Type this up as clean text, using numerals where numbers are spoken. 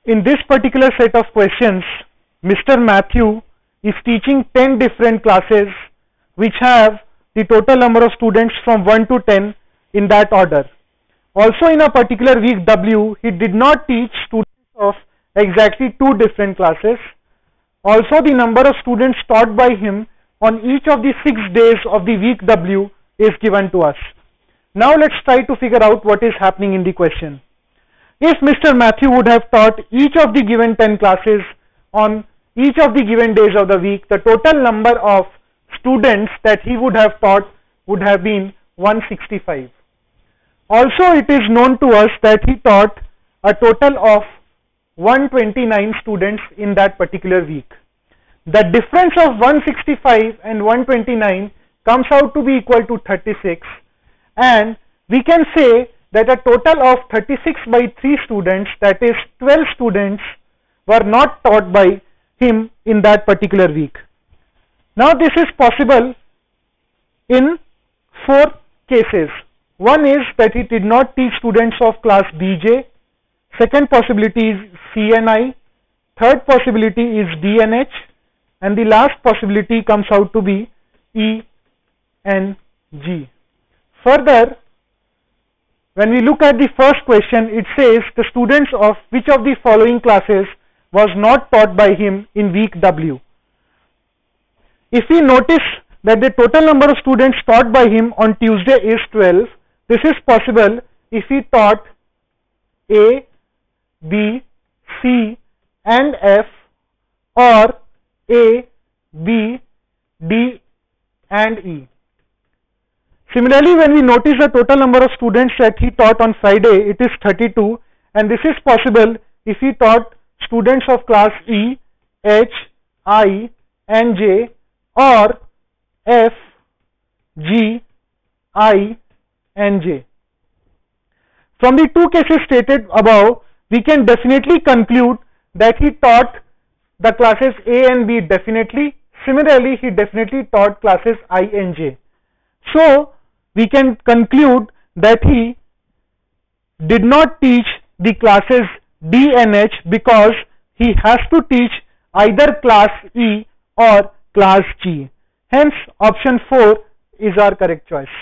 In this particular set of questions, Mr. Matthew is teaching 10 different classes which have the total number of students from 1 to 10 in that order. Also in a particular week W, he did not teach students of exactly 2 different classes. Also the number of students taught by him on each of the 6 days of the week W is given to us. Now let's try to figure out what is happening in the question. If Mr. Matthew would have taught each of the given 10 classes on each of the given days of the week, the total number of students that he would have taught would have been 165. Also, it is known to us that he taught a total of 129 students in that particular week. The difference of 165 and 129 comes out to be equal to 36, and we can say that a total of 36 by 3 students, that is 12 students, were not taught by him in that particular week. Now this is possible in 4 cases. One is that he did not teach students of class BJ. Second possibility is CNI. Third possibility is DNH. And the last possibility comes out to be ENG. Further, when we look at the first question, it says the students of which of the following classes was not taught by him in week W. If we notice that the total number of students taught by him on Tuesday is 12, this is possible if he taught A, B, C and F, or A, B, D and E. Similarly, when we notice the total number of students that he taught on Friday, it is 32, and this is possible if he taught students of class E, H, I and J, or F, G, I and J. From the 2 cases stated above, we can definitely conclude that he taught the classes A and B definitely. Similarly, he definitely taught classes I and J. So, we can conclude that he did not teach the classes D and H because he has to teach either class E or class G. Hence, option 4 is our correct choice.